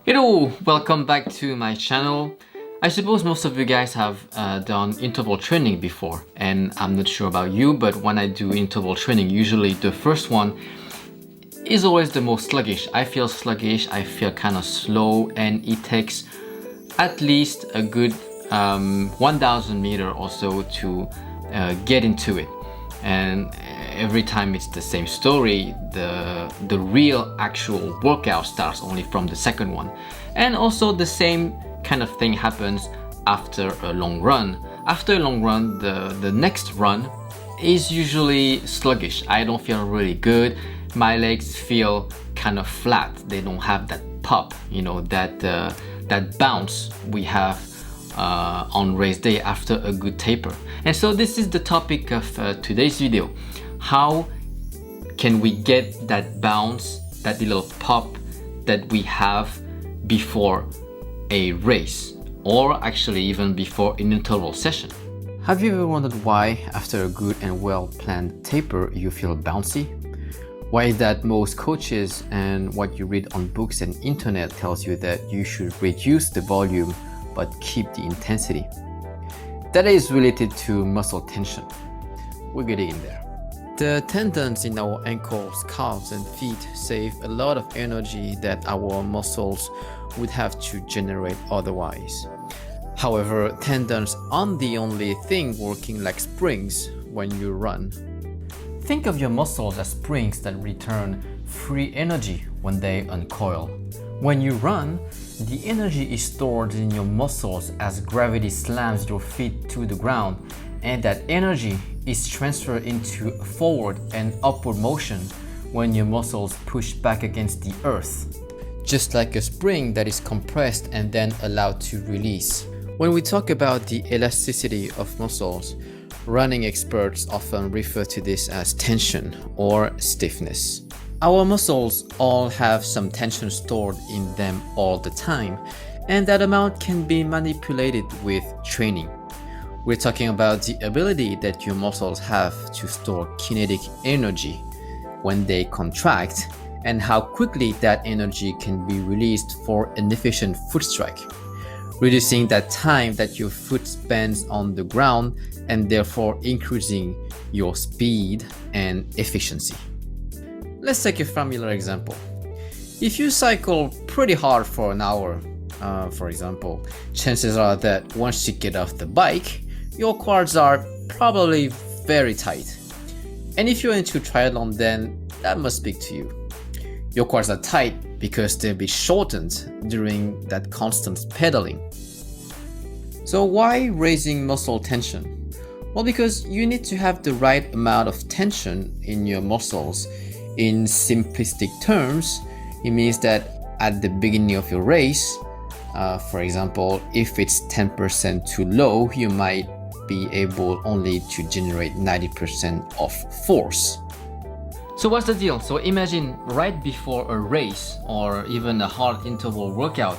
Hello, welcome back to my channel. I suppose most of you guys have done interval training before, and I'm not sure about you, but when I do interval training, usually the first one is always the most sluggish. I feel sluggish, I feel kind of slow, and it takes at least a good 1,000 meter or so to get into it. And every time it's the same story. The real actual workout starts only from the second one. And also the same kind of thing happens after a long run. After a long run, the next run is usually sluggish. I don't feel really good. My legs feel kind of flat. They don't have that pop, that bounce we have on race day after a good taper. And so this is the topic of today's video. How can we get that bounce, that little pop that we have before a race, or actually even before an interval session? Have you ever wondered why after a good and well-planned taper you feel bouncy? Why is that most coaches and what you read on books and internet tells you that you should reduce the volume but keep the intensity? That is related to muscle tension. We're getting in there. The tendons in our ankles, calves and feet save a lot of energy that our muscles would have to generate otherwise. However, tendons aren't the only thing working like springs when you run. Think of your muscles as springs that return free energy when they uncoil. When you run, the energy is stored in your muscles as gravity slams your feet to the ground, and that energy is transferred into forward and upward motion when your muscles push back against the earth. Just like a spring that is compressed and then allowed to release. When we talk about the elasticity of muscles, running experts often refer to this as tension or stiffness. Our muscles all have some tension stored in them all the time, and that amount can be manipulated with training. We're talking about the ability that your muscles have to store kinetic energy when they contract, and how quickly that energy can be released for an efficient foot strike, reducing that time that your foot spends on the ground and therefore increasing your speed and efficiency. Let's take a familiar example. If you cycle pretty hard for an hour, for example, chances are that once you get off the bike, your quads are probably very tight. And if you're into triathlon, then that must speak to you. Your quads are tight because they'll be shortened during that constant pedaling. So why raising muscle tension? Well, because you need to have the right amount of tension in your muscles. In simplistic terms, it means that at the beginning of your race, for example, if it's 10% too low, you might be able only to generate 90% of force. So what's the deal? So imagine right before a race or even a hard interval workout,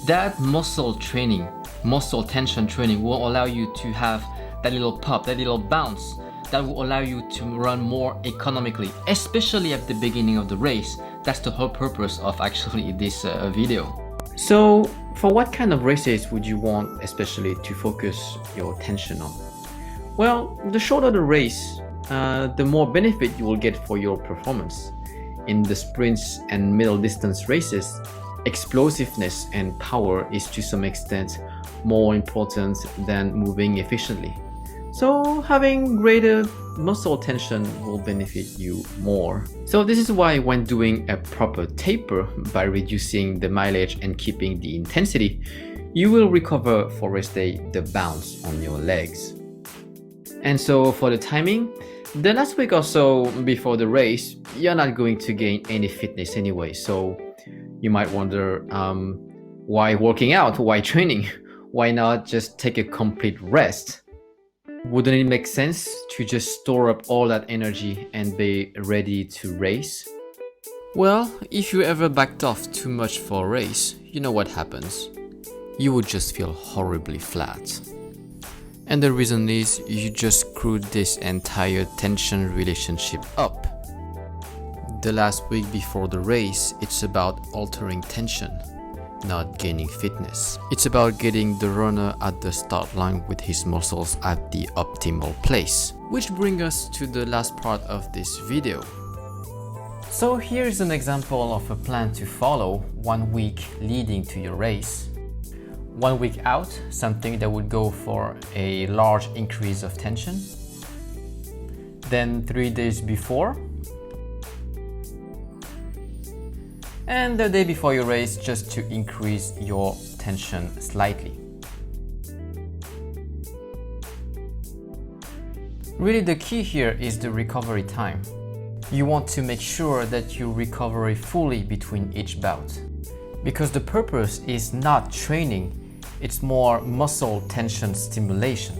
that muscle training, muscle tension training will allow you to have that little pop, that little bounce that will allow you to run more economically, especially at the beginning of the race. That's the whole purpose of actually this video. So for what kind of races would you want especially to focus your attention on? Well, the shorter the race, the more benefit you will get for your performance. In the sprints and middle distance races, explosiveness and power is to some extent more important than moving efficiently. So having greater muscle tension will benefit you more. So this is why when doing a proper taper by reducing the mileage and keeping the intensity, you will recover for race day the bounce on your legs. And so for the timing, the last week or so before the race, you're not going to gain any fitness anyway. So you might wonder, why working out? Why training? Why not just take a complete rest? Wouldn't it make sense to just store up all that energy and be ready to race? Well, if you ever backed off too much for a race, you know what happens. You would just feel horribly flat. And the reason is you just screwed this entire tension relationship up. The last week before the race, it's about altering tension. not gaining fitness. It's about getting the runner at the start line with his muscles at the optimal place. Which brings us to the last part of this video. So here's an example of a plan to follow 1 week leading to your race. 1 week out, something that would go for a large increase of tension. Then 3 days before. And the day before your race, just to increase your tension slightly. Really, the key here is the recovery time. You want to make sure that you recover fully between each bout, because the purpose is not training, it's more muscle tension stimulation.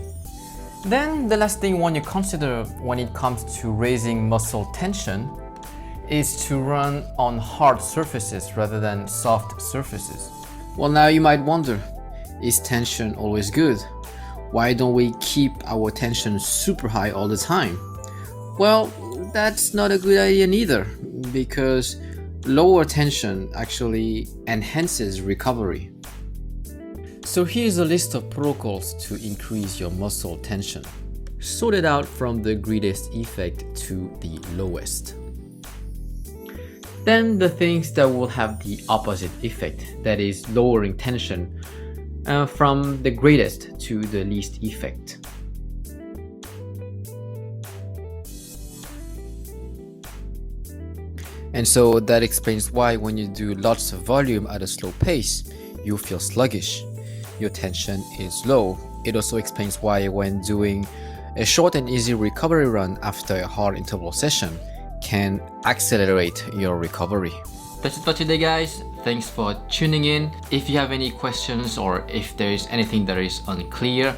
Then the last thing you want to consider when it comes to raising muscle tension is to run on hard surfaces rather than soft surfaces. Well, now you might wonder, is tension always good? Why don't we keep our tension super high all the time? Well, that's not a good idea neither, because lower tension actually enhances recovery. So here's a list of protocols to increase your muscle tension, sorted out from the greatest effect to the lowest. Then the things that will have the opposite effect, that is lowering tension from the greatest to the least effect. And so that explains why when you do lots of volume at a slow pace, you feel sluggish. Your tension is low. It also explains why when doing a short and easy recovery run after a hard interval session can accelerate your recovery. That's it for today, guys. Thanks for tuning in. If you have any questions or if there is anything that is unclear,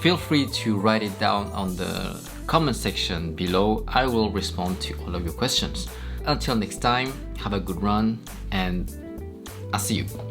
feel free to write it down on the comment section below. I will respond to all of your questions. Until next time, have a good run and I'll see you.